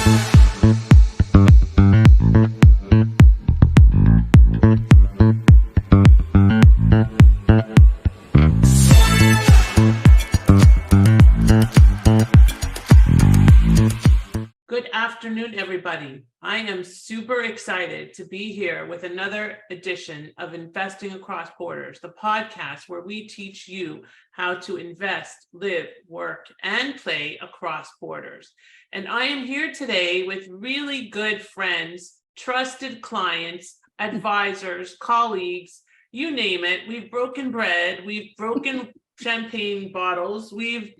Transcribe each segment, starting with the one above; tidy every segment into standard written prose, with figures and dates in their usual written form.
Good afternoon, everybody. I am super excited to be here with another edition of Investing Across Borders, the podcast where we teach you how to invest, live, work, and play across borders. And I am here today with really good friends, trusted clients, advisors, colleagues, you name it. We've broken bread, we've broken champagne bottles, we've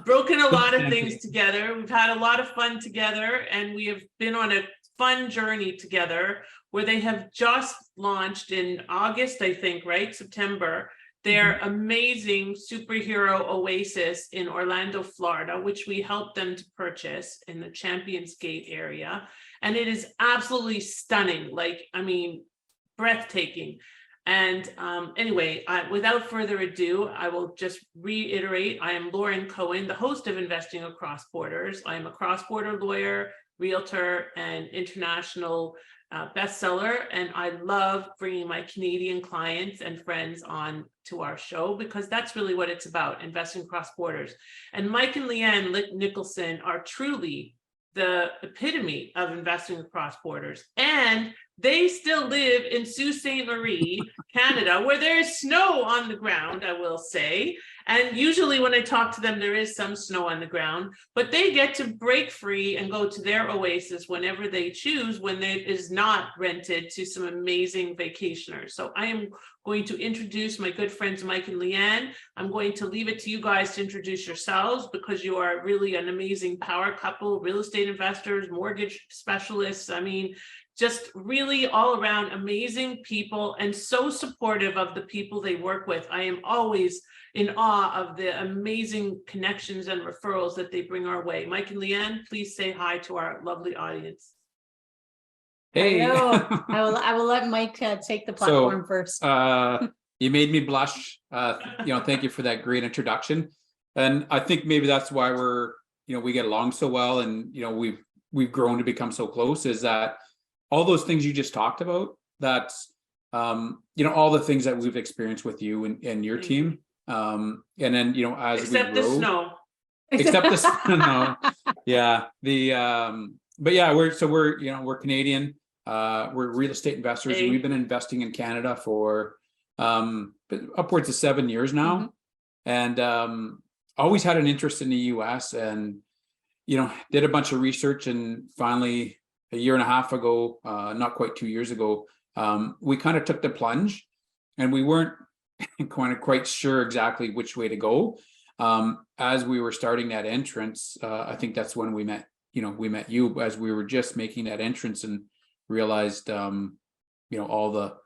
broken a lot of things together. We've had a lot of fun together, and we have been on a fun journey together where they have just launched in August, I think, right? September, their amazing superhero oasis in Orlando, Florida, which we helped them to purchase in the Champions Gate area. And it is absolutely stunning. Breathtaking. And anyway, without further ado, I will just reiterate, I am Lauren Cohen, the host of Investing Across Borders. I am a cross-border lawyer, realtor, and international bestseller. And I love bringing my Canadian clients and friends on to our show because that's really what it's about, investing across borders. And Mike and Leanne Nicholson are truly the epitome of investing across borders. And they still live in Sault Ste. Marie, Canada, where there is snow on the ground, I will say. And usually when I talk to them, there is some snow on the ground, but they get to break free and go to their oasis whenever they choose, when it is not rented to some amazing vacationers. So I am going to introduce my good friends, Mike and Leanne. I'm going to leave it to you guys to introduce yourselves because you are really an amazing power couple, real estate investors, mortgage specialists. Just really all around amazing people and so supportive of the people they work with. I am always in awe of the amazing connections and referrals that they bring our way. Mike and Leanne, please say hi to our lovely audience. Hey. Hello. I will let Mike take the platform first. You made me blush. Thank you for that great introduction. And I think maybe that's why we get along so well, and we've grown to become so close, is that all those things you just talked about, that's all the things that we've experienced with you and your team. And then as except we grow, the snow. Except the snow. Yeah. We're Canadian. We're real estate investors. Hey. We've been investing in Canada for upwards of 7 years now, and always had an interest in the US, and did a bunch of research, and finally a year and a half ago, not quite 2 years ago, we kind of took the plunge, and we weren't quite sure exactly which way to go. As we were starting that entrance, I think that's when we met you as we were just making that entrance, and realized all the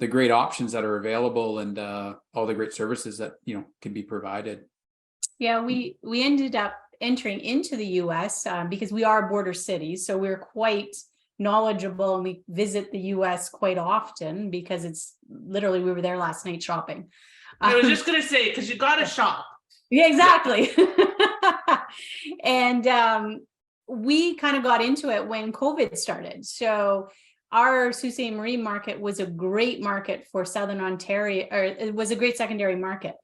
great options that are available, and all the great services that can be provided. Yeah, we ended up entering into the US because we are border cities, so we're quite knowledgeable, and we visit the US quite often because it's literally, we were there last night shopping. I was just going to say, because you got to shop. Yeah, exactly. And we kind of got into it when COVID started. So our Sault Ste. Marie market was a great market for Southern Ontario, or it was a great secondary market.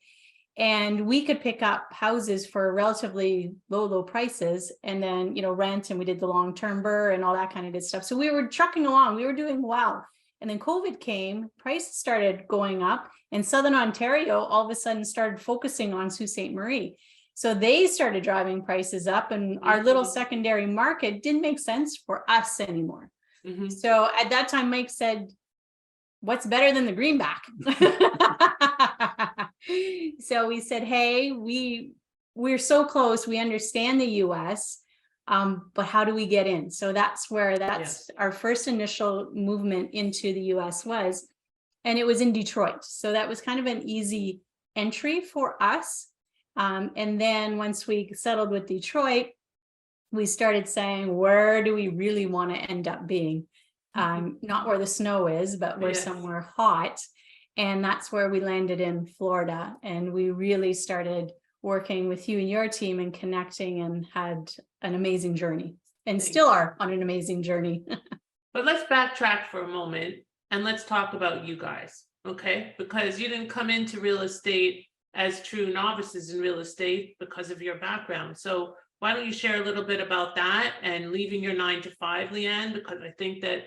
And we could pick up houses for relatively low prices, and then, rent, and we did the long-term BRRRR and all that kind of good stuff. So we were trucking along, we were doing well. And then COVID came, prices started going up, and Southern Ontario all of a sudden started focusing on Sault Ste. Marie. So they started driving prices up, and our little secondary market didn't make sense for us anymore. So at that time, Mike said, what's better than the greenback? So we said, hey, we're so close, we understand the US, but how do we get in? So that's our first initial movement into the US was, and it was in Detroit. So that was kind of an easy entry for us. And then once we settled with Detroit, we started saying, where do we really want to end up being? Not where the snow is, but where somewhere hot. And that's where we landed in Florida. And we really started working with you and your team and connecting, and had an amazing journey. and still are on an amazing journey. But let's backtrack for a moment and let's talk about you guys, okay? Because you didn't come into real estate as true novices in real estate because of your background. So why don't you share a little bit about that and leaving your 9 to 5, Leanne? Because I think that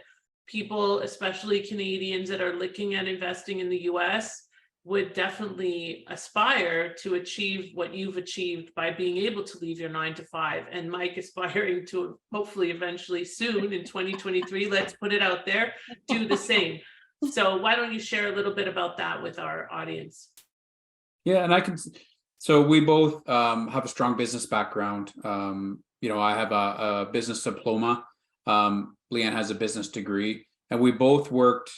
people, especially Canadians that are looking at investing in the US, would definitely aspire to achieve what you've achieved by being able to leave your 9 to 5, and Mike aspiring to hopefully eventually soon in 2023, let's put it out there, do the same. So why don't you share a little bit about that with our audience? Yeah, and so we both have a strong business background. I have a business diploma. Leanne has a business degree, and we both worked.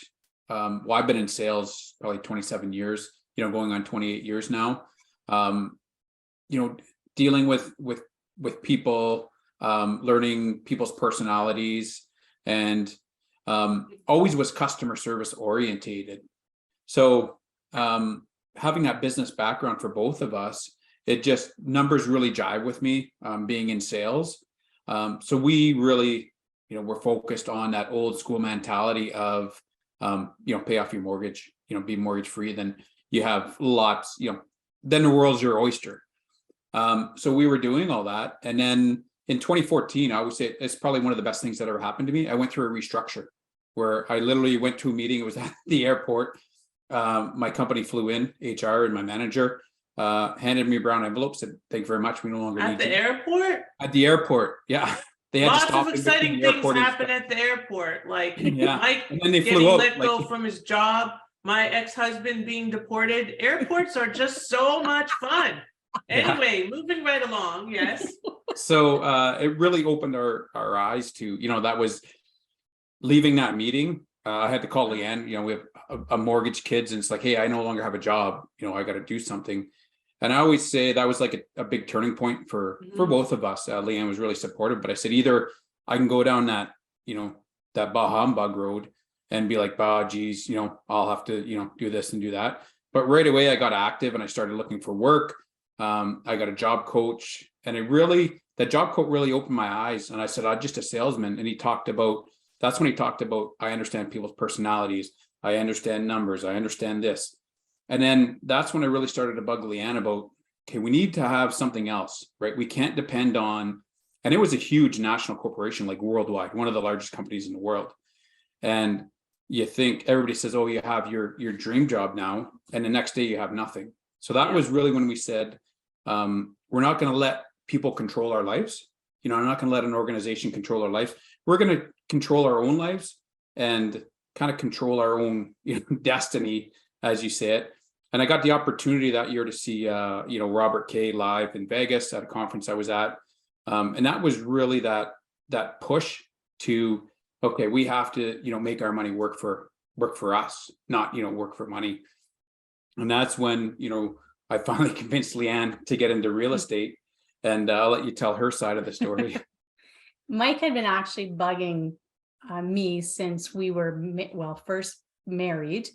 I've been in sales probably 27 years, going on 28 years now. Dealing with people, learning people's personalities, and always was customer service orientated. So having that business background for both of us, it just numbers really jive with me, being in sales. So we really, we're focused on that old school mentality of pay off your mortgage, be mortgage free, then you have lots, then the world's your oyster. So we were doing all that. And then in 2014, I would say it's probably one of the best things that ever happened to me. I went through a restructure where I literally went to a meeting. It was at the airport. My company flew in, HR and my manager, handed me a brown envelope, said, "Thank you very much. We no longer need you." At the airport? At the airport. Yeah. They had Lots to stop of in between exciting the things airport and happen stuff. at the airport, like Yeah. Mike And then they getting flew out. let go from his job, my ex-husband being deported. Airports are just so much fun. Yeah. Anyway, moving right along, yes. So it really opened our eyes to, that was leaving that meeting. I had to call Leanne. We have a mortgage, kids, and it's like, hey, I no longer have a job. I got to do something. And I always say that was like a big turning point for both of us. Leanne was really supportive, but I said, either I can go down that, that bah humbug road and be like, geez, I'll have to, do this and do that. But right away I got active and I started looking for work. I got a job coach, and that job coach really opened my eyes. And I said, I'm just a salesman. And that's when he talked about, I understand people's personalities. I understand numbers. I understand this. And then that's when I really started to bug Leanne about, okay, we need to have something else, right? We can't depend on, and it was a huge national corporation, like worldwide, one of the largest companies in the world. And you think everybody says, oh, you have your dream job now, and the next day you have nothing. So that was really when we said, we're not going to let people control our lives. I'm not going to let an organization control our lives. We're going to control our own lives and kind of control our own destiny, as you say it. And I got the opportunity that year to see, Robert K. live in Vegas at a conference I was at. And that was really that push to, okay, we have to, make our money work for us, not, work for money. And that's when, I finally convinced Leanne to get into real estate. And I'll let you tell her side of the story. Mike had been actually bugging me since we were, first married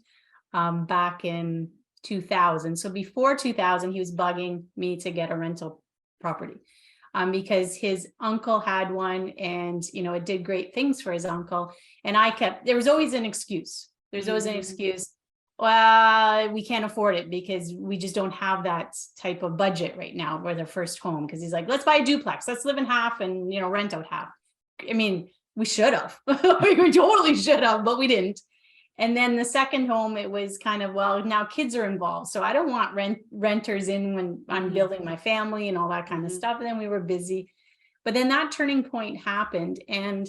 back in 2000. So before 2000, he was bugging me to get a rental property because his uncle had one, and, it did great things for his uncle. And there was always an excuse. There's always an excuse. Well, we can't afford it because we just don't have that type of budget right now for their first home. Because he's like, let's buy a duplex. Let's live in half and, rent out half. I mean, we should have. We totally should have, but we didn't. And then the second home, it was kind of, well, now kids are involved. So I don't want renters in when I'm building my family and all that kind of stuff. And then we were busy. But then that turning point happened. And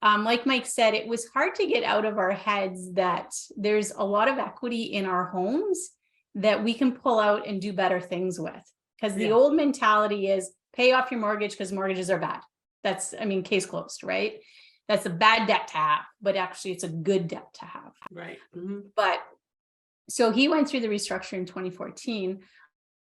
like Mike said, it was hard to get out of our heads that there's a lot of equity in our homes that we can pull out and do better things with. Because the old mentality is pay off your mortgage because mortgages are bad. That's, case closed, right? That's a bad debt to have, but actually it's a good debt to have. Right. But so he went through the restructure in 2014.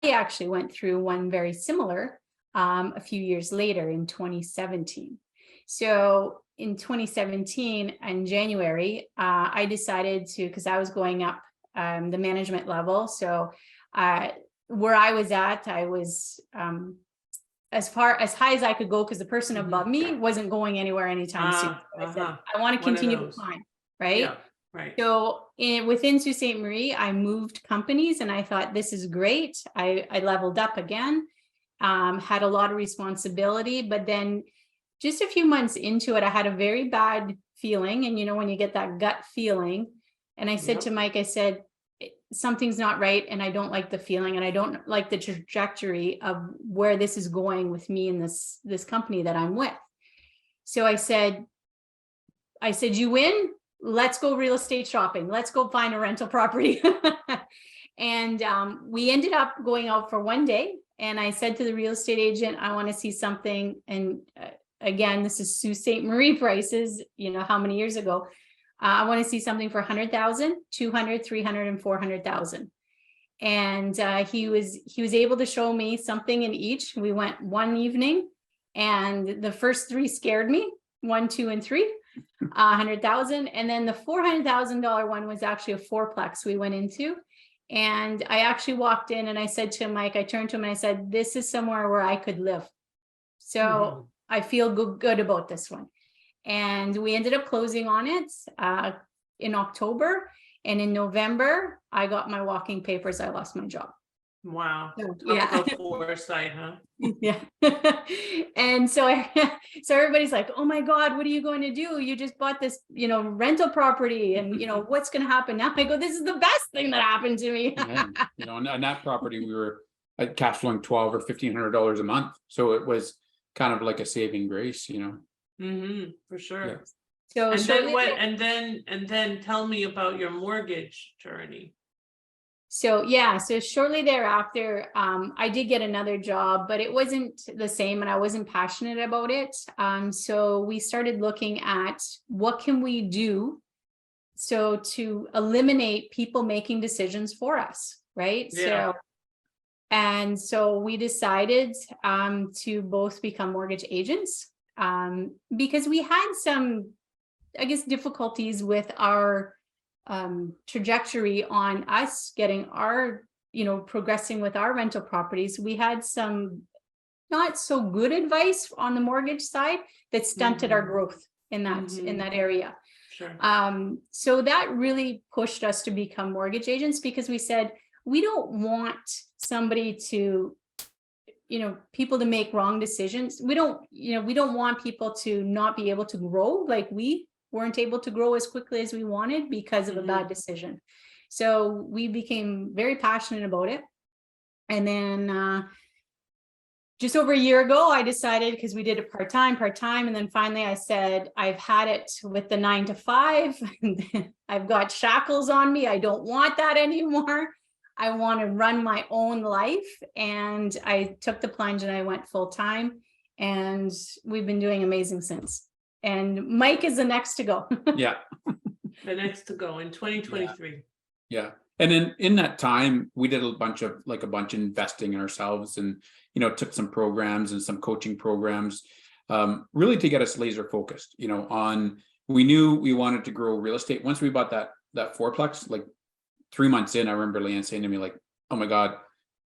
I actually went through one very similar a few years later in 2017. So in 2017 in January, I decided to, because I was going up the management level. So where I was at, I was as high as I could go, because the person above me wasn't going anywhere anytime soon. So I said, I want to One of continue to those. climb, right? Yeah, right. So within Sault Ste. Marie, I moved companies and I thought, this is great. I leveled up again, had a lot of responsibility, but then just a few months into it, I had a very bad feeling. And when you get that gut feeling, and I said to Mike, I said, something's not right. And I don't like the feeling, and I don't like the trajectory of where this is going with me and this company that I'm with. So I said, you win. Let's go real estate shopping. Let's go find a rental property. And we ended up going out for one day. And I said to the real estate agent, I want to see something. And again, this is Sault Ste. Marie prices, how many years ago? I want to see something for 100,000, 200, 300, and 400,000. And he was able to show me something in each. We went one evening, and the first three scared me, 1, 2, and 3, 100,000. And then the $400,000 one was actually a fourplex we went into. And I actually walked in and I said to Mike, I turned to him and I said, this is somewhere where I could live. So I feel good about this one. And we ended up closing on it in October. And in November, I got my walking papers. I lost my job. Wow. So, Talk about foresight, huh? Yeah. And so everybody's like, oh my God, what are you going to do? You just bought this, rental property, and what's going to happen now? I go, this is the best thing that happened to me. On that property, we were cash flowing $1,200 or $1,500 a month. So it was kind of like a saving grace, For sure. Yeah. So and then what? And then tell me about your mortgage journey. So shortly thereafter, I did get another job, but it wasn't the same, and I wasn't passionate about it. So we started looking at what can we do so to eliminate people making decisions for us, right? Yeah. So we decided to both become mortgage agents because we had some, I guess, difficulties with our trajectory on us getting our, progressing with our rental properties. We had some not so good advice on the mortgage side that stunted our growth in that area. Sure. So that really pushed us to become mortgage agents, because we said, we don't want somebody to, people to make wrong decisions. We don't want people to not be able to grow. Like we weren't able to grow as quickly as we wanted because of a bad decision. So we became very passionate about it. And then just over a year ago, I decided, because we did it part-time. And then finally I said, I've had it with the 9 to 5. I've got shackles on me. I don't want that anymore. I want to run my own life. And I took the plunge and I went full-time, and we've been doing amazing since. And Mike is the next to go. Yeah. The next to go in 2023. Yeah. And then in that time, we did a bunch of investing in ourselves, and, took some programs and some coaching programs, really to get us laser focused, on, we knew we wanted to grow real estate. Once we bought that fourplex, like 3 months in, I remember Leanne saying to me, like, oh my God,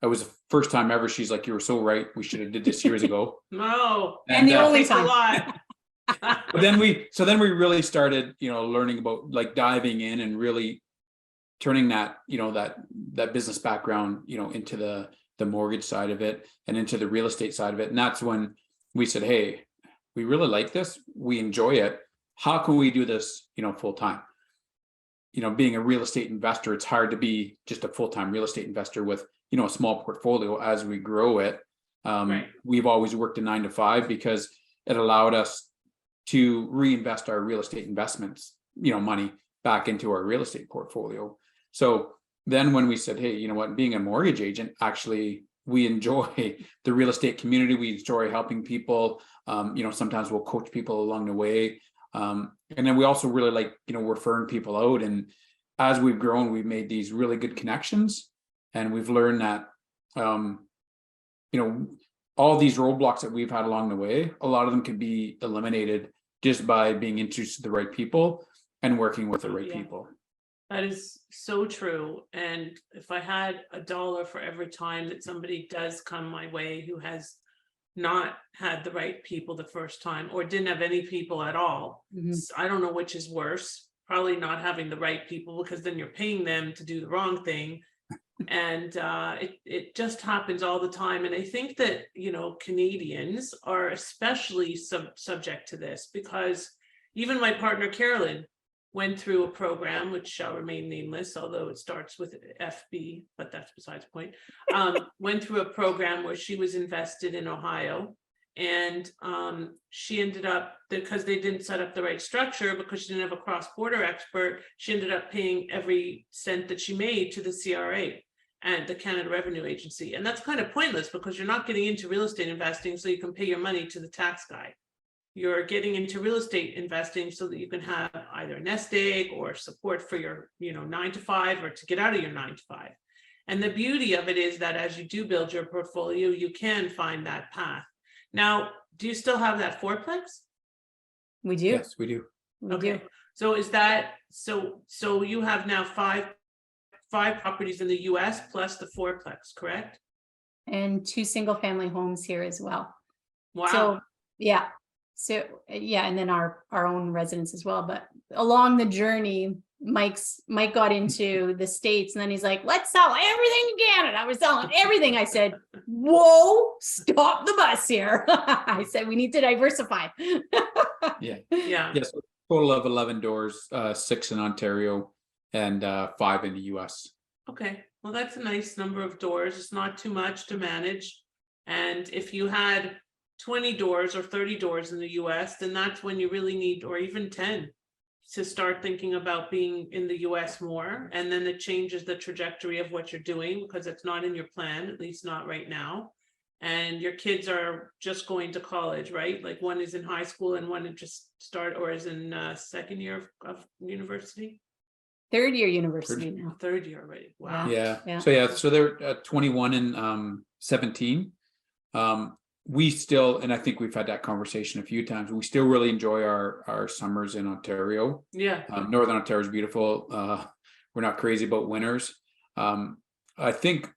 that was the first time ever. She's like, you were so right. We should have did this years ago. No. And the only Thanks a time. lot. But then we really started, learning about, like, diving in and really turning that, that business background, into the mortgage side of it and into the real estate side of it. And that's when we said, hey, we really like this. We enjoy it. How can we do this, full time? Being a real estate investor, it's hard to be just a full-time real estate investor with, a small portfolio. As we grow it, Right. We've always worked a 9 to 5 because it allowed us to reinvest our real estate investments, money back into our real estate portfolio. So then when we said, hey, being a mortgage agent, actually, we enjoy the real estate community. We enjoy helping people. Sometimes we'll coach people along the way. And then we also really like, referring people out. And as we've grown, we've made these really good connections, and we've learned that, all these roadblocks that we've had along the way, a lot of them can be eliminated just by being introduced to the right people and working with the right people. That is so true. And if I had $1 for every time that somebody does come my way who has not had the right people the first time, or didn't have any people at all. Mhm. I don't know which is worse, probably not having the right people, because then you're paying them to do the wrong thing. And it just happens all the time. And I think that, Canadians are especially subject to this, because even my partner Carolyn went through a program which shall remain nameless, although it starts with FB, but that's besides the point. Went through a program where she was invested in Ohio, and she ended up, because they didn't set up the right structure, because she didn't have a cross-border expert, she ended up paying every cent that she made to the CRA and the Canada Revenue Agency. And that's kind of pointless, because you're not getting into real estate investing so you can pay your money to the tax guy. You're getting into real estate investing so that you can have either a nest egg or support for your 9 to 5, or to get out of your 9 to 5. And the beauty of it is that as you do build your portfolio, you can find that path. Now, do you still have that fourplex? We do. Yes, we do. We Okay. do. So is that so you have now five properties in the US plus the fourplex, correct? And 2 single family homes here as well. Wow. So, yeah. So, yeah, and then our own residence as well. But along the journey, Mike got into the States, and then he's like, let's sell everything in Canada. I was selling everything. I said, whoa, stop the bus here. I said, we need to diversify. Yeah. Yeah. Yes. Total of 11 doors, 6 in Ontario and 5 in the US. Okay. Well, that's a nice number of doors. It's not too much to manage. And if you had 20 doors or 30 doors in the US, then that's when you really need, or even 10, to start thinking about being in the US more. And then it changes the trajectory of what you're doing, because it's not in your plan, at least not right now. And your kids are just going to college, right? Like one is in high school and one just start, or is in second year of university. 3rd year university now. Third year already. Wow. Yeah. So they're 21 and 17. We still, and I think we've had that conversation a few times, we still really enjoy our summers in Ontario. Yeah. Northern Ontario is beautiful. We're not crazy about winters. I think,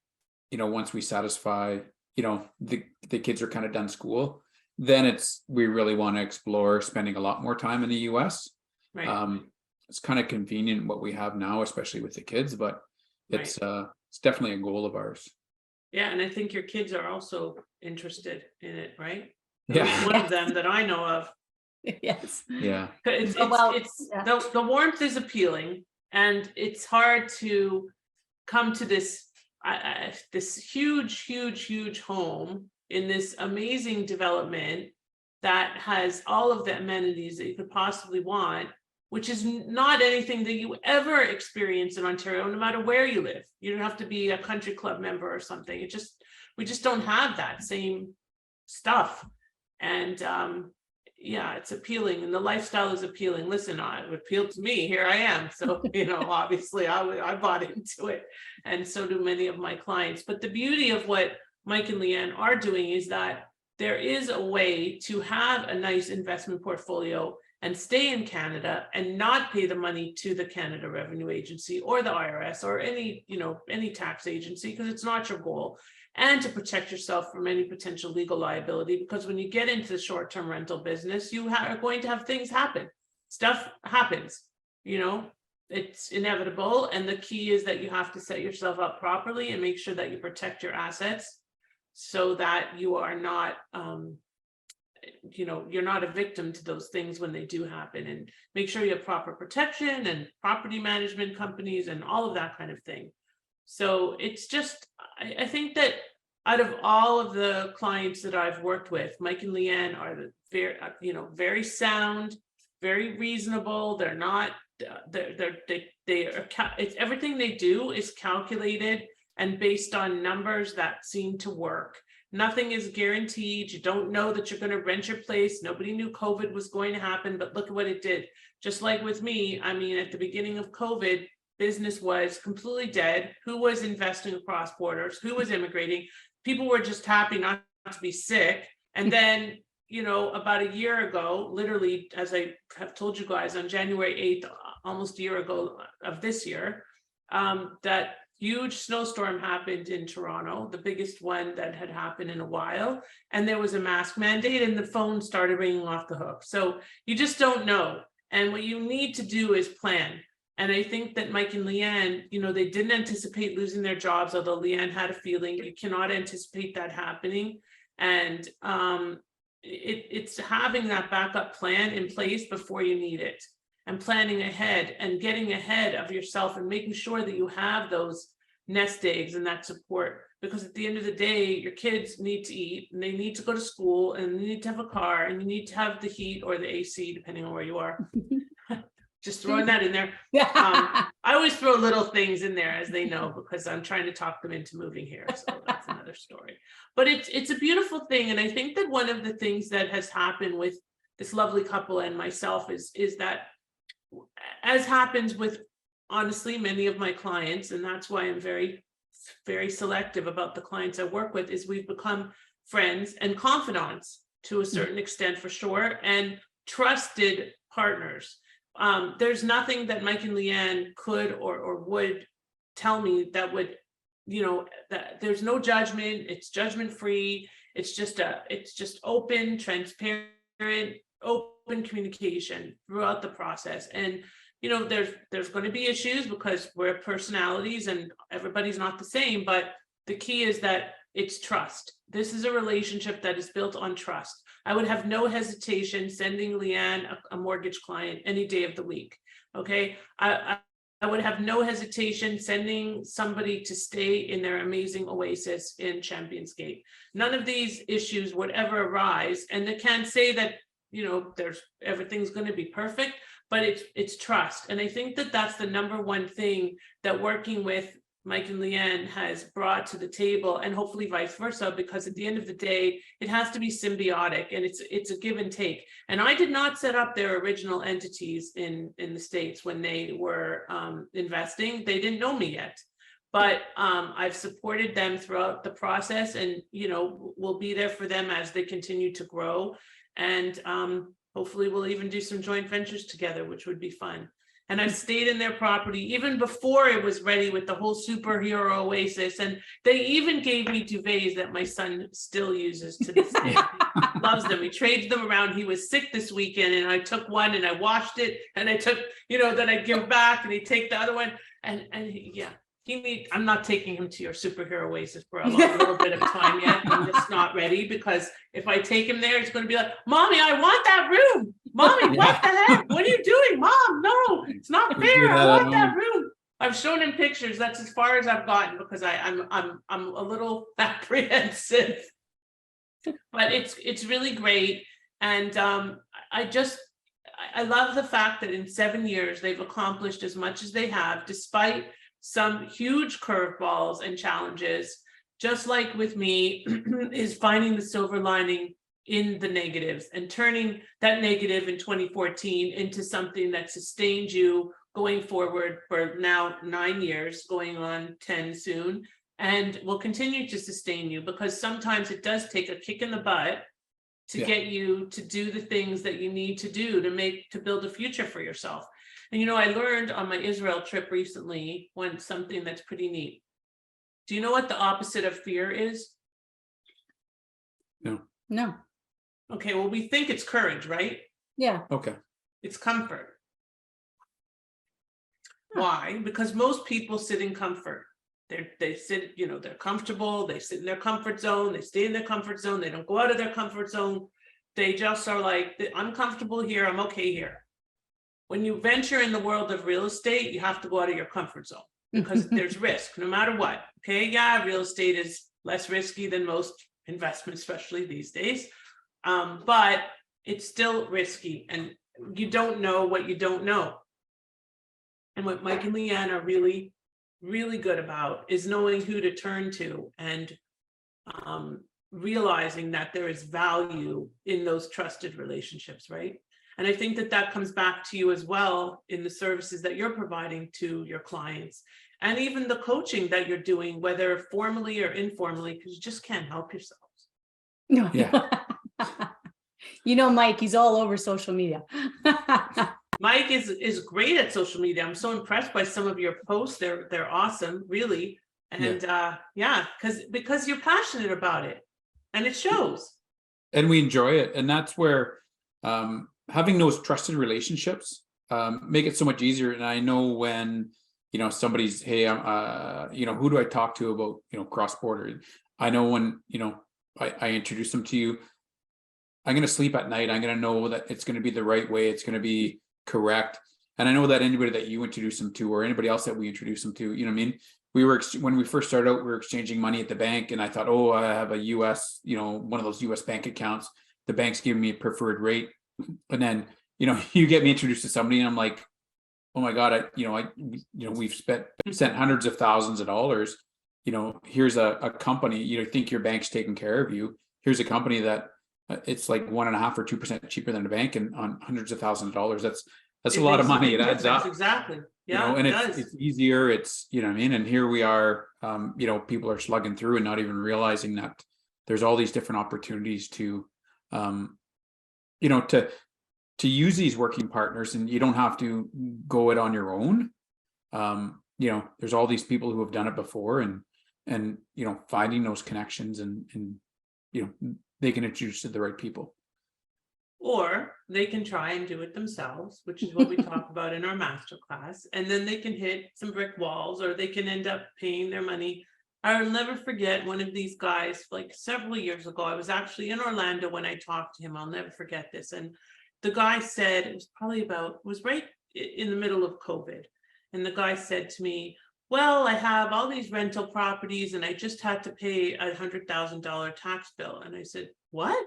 once we satisfy, the kids are kind of done school, then we really want to explore spending a lot more time in the US. Right. It's kind of convenient what we have now, especially with the kids, but it's definitely a goal of ours. Yeah, and I think your kids are also interested in it, right? Yeah. One of them that I know of. Yes. Yeah. The warmth is appealing, and it's hard to come to this this huge home in this amazing development that has all of the amenities that you could possibly want, which is not anything that you ever experience in Ontario, no matter where you live. You don't have to be a country club member or something. We just don't have that same stuff. And yeah, it's appealing, and the lifestyle is appealing. Listen, it appealed to me. Here I am. So, obviously I bought into it, and so do many of my clients. But the beauty of what Mike and Leanne are doing is that there is a way to have a nice investment portfolio and stay in Canada and not pay the money to the Canada Revenue Agency or the IRS or any tax agency, because it's not your goal, and to protect yourself from any potential legal liability. Because when you get into the short-term rental business, you are going to have things happen. Stuff happens, it's inevitable. And the key is that you have to set yourself up properly and make sure that you protect your assets so that you are not, you're not a victim to those things when they do happen, and make sure you have proper protection and property management companies and all of that kind of thing. So it's just, I think that out of all of the clients that I've worked with, Mike and Leanne are very sound, very reasonable. They're not, it's everything they do is calculated and based on numbers that seem to work. Nothing is guaranteed. You don't know that you're going to rent your place. Nobody knew COVID was going to happen, but look at what it did. Just like with me, I mean, at the beginning of COVID, business was completely dead. Who was investing across borders? Who was immigrating? People were just happy not to be sick. And then, about a year ago, literally, as I have told you guys, on January 8th, almost a year ago of this year, that huge snowstorm happened in Toronto, the biggest one that had happened in a while. And there was a mask mandate and the phone started ringing off the hook. So you just don't know. And what you need to do is plan. And I think that Mike and Leanne, they didn't anticipate losing their jobs, although Leanne had a feeling. You cannot anticipate that happening. And it's having that backup plan in place before you need it, and planning ahead and getting ahead of yourself and making sure that you have those nest eggs and that support. Because at the end of the day, your kids need to eat and they need to go to school and they need to have a car and you need to have the heat or the AC, depending on where you are. Just throwing that in there. I always throw little things in there, as they know, because I'm trying to talk them into moving here. So that's another story. But it's a beautiful thing. And I think that one of the things that has happened with this lovely couple and myself is that, as happens with, honestly, many of my clients, and that's why I'm very, very selective about the clients I work with, is we've become friends and confidants to a certain extent, for sure, and trusted partners. There's nothing that Mike and Leanne could or would tell me that would, that there's no judgment. It's judgment free. It's just open, transparent, open communication throughout the process. And there's going to be issues because we're personalities and everybody's not the same, but the key is that it's trust. This is a relationship that is built on trust. I would have no hesitation sending Leanne a mortgage client any day of the week. Okay. I would have no hesitation sending somebody to stay in their amazing oasis in Champions Gate. None of these issues would ever arise. And they can't say that, everything's going to be perfect, but it's trust. And I think that that's the number one thing that working with Mike and Leanne has brought to the table, and hopefully vice versa, because at the end of the day, it has to be symbiotic and it's a give and take. And I did not set up their original entities in the States when they were investing. They didn't know me yet, but I've supported them throughout the process, and we'll be there for them as they continue to grow. And hopefully we'll even do some joint ventures together, which would be fun. And I've stayed in their property even before it was ready with the whole superhero oasis. And they even gave me duvets that my son still uses to this day. He loves them. He trades them around. He was sick this weekend and I took one and I washed it and I took, then I give back and he'd take the other one. And I'm not taking him to your superhero oasis for a little bit of time yet. I'm just not ready, because if I take him there, it's going to be like, Mommy, I want that room. Mommy, what the heck? What are you doing? Mom, no, it's not fair. I want that room. I've shown him pictures. That's as far as I've gotten, because I'm a little apprehensive. But it's really great. And I love the fact that in 7 years they've accomplished as much as they have, despite some huge curveballs and challenges. Just like with me, is finding the silver lining in the negatives and turning that negative in 2014 into something that sustained you going forward for now 9 years, going on 10 soon, and will continue to sustain you, because sometimes it does take a kick in the butt to get you to do the things that you need to do to build a future for yourself. And I learned on my Israel trip recently something that's pretty neat. Do you know what the opposite of fear is? No. Okay, well, we think it's courage, right? Yeah. Okay. It's comfort. Why? Because most people sit in comfort. They sit, they're comfortable, they sit in their comfort zone, they stay in their comfort zone, they don't go out of their comfort zone. They just are like, I'm comfortable here, I'm okay here. When you venture in the world of real estate, you have to go out of your comfort zone, because there's risk no matter what. Okay, yeah, real estate is less risky than most investments, especially these days. But it's still risky, and you don't know what you don't know. And what Mike and Leanne are really, really good about is knowing who to turn to, and realizing that there is value in those trusted relationships, right? And I think that comes back to you as well in the services that you're providing to your clients, and even the coaching that you're doing, whether formally or informally, because you just can't help yourselves. No. Yeah. Mike, he's all over social media. Mike is great at social media. I'm so impressed by some of your posts. They're awesome, really. And yeah, because you're passionate about it, and it shows. And we enjoy it, and that's where having those trusted relationships make it so much easier. And I know when somebody's, hey, who do I talk to about cross-border? I know when I introduce them to you, I'm going to sleep at night. I'm going to know that it's going to be the right way. It's going to be correct. And I know that anybody that you introduce them to, or anybody else that we introduce them to, when we first started out, we were exchanging money at the bank, and I thought, oh, I have a US, one of those US bank accounts. The bank's giving me a preferred rate. And then, you get me introduced to somebody, and I'm like, oh my God, we've sent hundreds of thousands of dollars. Here's a company, you think your bank's taking care of you. Here's a company that it's like 1.5 or 2% cheaper than a bank, and on hundreds of thousands of dollars. That's a lot of money. It adds up. Exactly. Yeah. And it's easier. It's, And here we are, people are slugging through and not even realizing that there's all these different opportunities to use these working partners, and you don't have to go it on your own. There's all these people who have done it before, and finding those connections, and they can introduce to the right people. Or they can try and do it themselves, which is what we talk about in our masterclass. And then they can hit some brick walls, or they can end up paying their money. I'll never forget one of these guys, like several years ago. I was actually in Orlando when I talked to him. I'll never forget this. And the guy said, it was right in the middle of COVID. And the guy said to me, well, I have all these rental properties, and I just had to pay a $100,000 tax bill. And I said, what?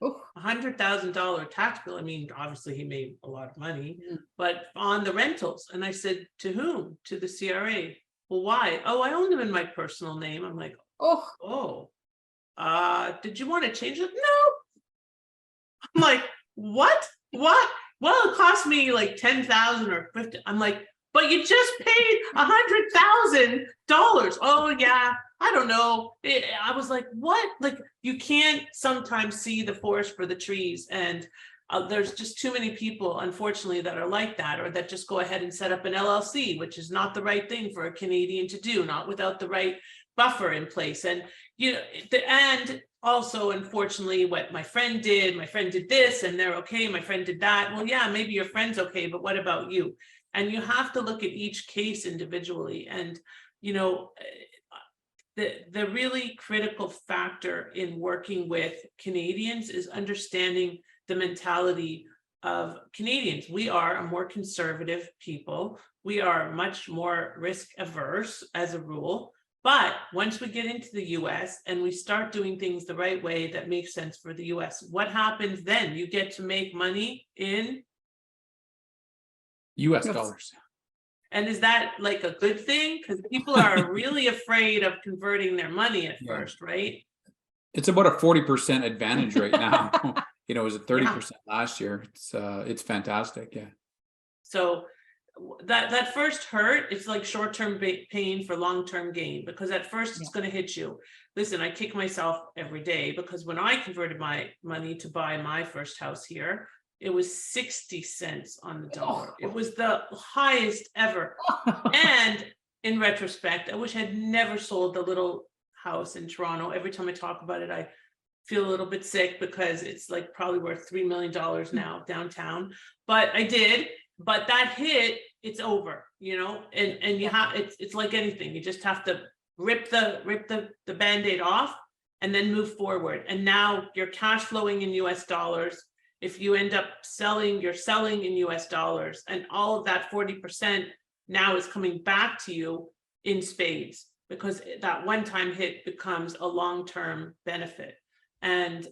$100,000 tax bill? I mean, obviously he made a lot of money, but on the rentals. And I said, to whom? To the CRA. Well, why? Oh, I own them in my personal name. I'm like, did you want to change it? No. I'm like, what? Well, it cost me like 10,000 or 50. I'm like, but you just paid $100,000. Oh yeah, I don't know. I was like, what? Like, you can't sometimes see the forest for the trees, and there's just too many people, unfortunately, that are like that, or that just go ahead and set up an LLC, which is not the right thing for a Canadian to do, not without the right buffer in place. And and also, unfortunately, what my friend did this, and they're okay. My friend did that. Well, yeah, maybe your friend's okay, but what about you? And you have to look at each case individually. And, the really critical factor in working with Canadians is understanding the mentality of Canadians. We are a more conservative people. We are much more risk averse as a rule. But once we get into the US and we start doing things the right way that makes sense for the US, what happens then? You get to make money in US dollars. And is that like a good thing? Because people are really afraid of converting their money at first, right? It's about a 40% advantage right now. It was a 30% last year. It's fantastic. Yeah. So that first hurt, it's like short-term pain for long-term gain, because at first it's going to hit you. Listen, I kick myself every day, because when I converted my money to buy my first house here, it was 60 cents on the dollar. It was the highest ever. And in retrospect, I wish I'd never sold the little house in Toronto. Every time I talk about it, I feel a little bit sick, because it's like probably worth $3 million now downtown. But I did. But that hit, it's over, and you have, it's like anything. You just have to rip the Band-Aid off and then move forward. And now you're cash flowing in US dollars. If you end up selling, you're selling in US dollars, and all of that 40% now is coming back to you in spades, because that one-time hit becomes a long-term benefit. And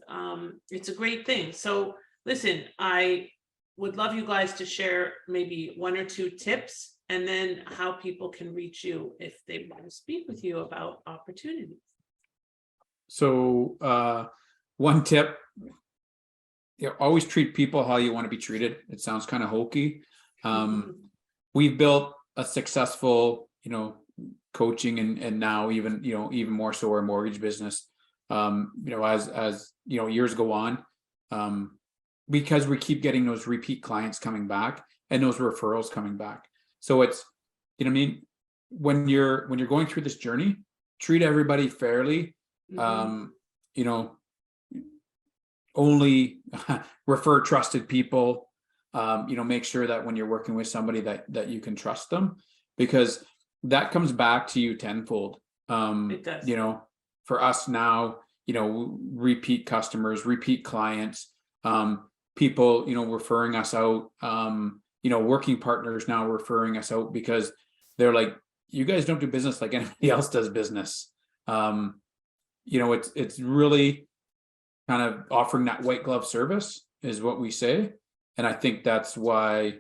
it's a great thing. So listen, I would love you guys to share maybe 1 or 2 tips, and then how people can reach you if they want to speak with you about opportunities. So one tip, always treat people how you want to be treated. It sounds kind of hokey. We've built a successful, coaching and now even, even more so our mortgage business, as years go on, because we keep getting those repeat clients coming back. and those referrals coming back. So it's, you know what I mean? When you're going through this journey, treat everybody fairly. You know, only refer trusted people. You know, make sure that when you're working with somebody that you can trust them, because that comes back to you tenfold. It does. You know, for us now, you know, repeat customers, repeat clients, people, you know, referring us out, you know, working partners now referring us out because they're like, you guys don't do business like anybody else does business. You know, it's really kind of offering that white glove service is what we say. And I think that's why,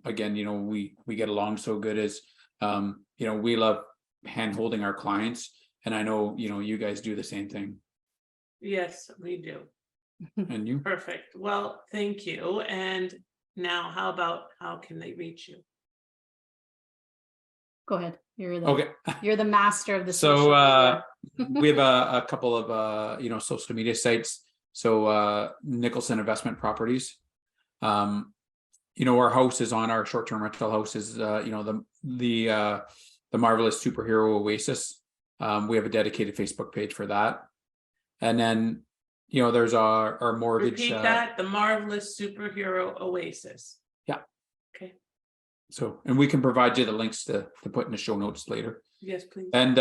again, you know, we get along so good is, you know, we love hand holding our clients. And I know, you know, you guys do the same thing. Yes, we do. And you? Perfect. Well, thank you. And now how can they reach you? Go ahead. Okay. You're the master of the So social media. we have a couple of, you know, social media sites. So Nicholson Investment Properties. You know, our house is on our short-term rental house is, you know, the Marvelous Superhero Oasis. We have a dedicated Facebook page for that. And then, you know, there's our mortgage. Repeat that, the Marvelous Superhero Oasis. Yeah. Okay. So, and we can provide you the links to put in the show notes later. Yes, please. And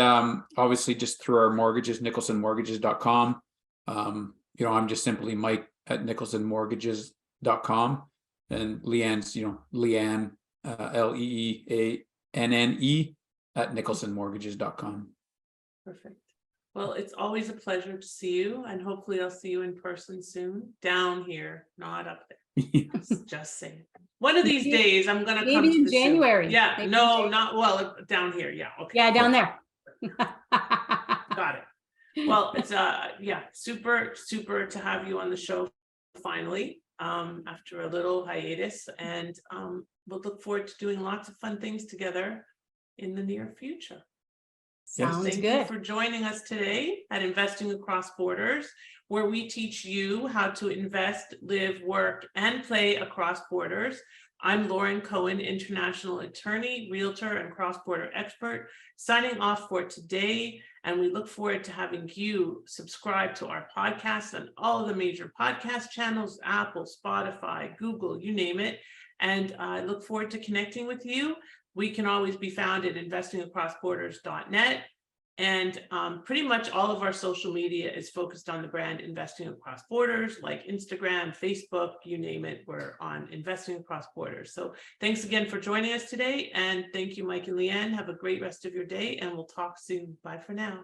obviously just through our mortgages, nicholsonmortgages.com. You know, I'm just simply Mike at nicholsonmortgages.com. And Leanne's, you know, Leanne, Leeanne at nicholsonmortgages.com. Perfect. Well, it's always a pleasure to see you, and hopefully I'll see you in person soon, down here, not up there. Just saying. One of these days I'm gonna come Maybe to in the Zoom. January. Yeah, Maybe in no, January. not well, down here. Yeah, okay. Yeah, down there. Got it. Well, it's yeah, super to have you on the show finally, after a little hiatus, and we'll look forward to doing lots of fun things together in the near future. Sounds Thank good. you for joining us today at Investing Across Borders, where we teach you how to invest, live, work, and play across borders. I'm Lauren Cohen, international attorney, realtor, and cross-border expert, signing off for today. And we look forward to having you subscribe to our podcast on all of the major podcast channels, Apple, Spotify, Google, you name it. And I look forward to connecting with you. We can always be found at investingacrossborders.net. And pretty much all of our social media is focused on the brand Investing Across Borders, like Instagram, Facebook, you name it, we're on Investing Across Borders. So thanks again for joining us today. And thank you, Mike and Leanne. Have a great rest of your day, and we'll talk soon. Bye for now.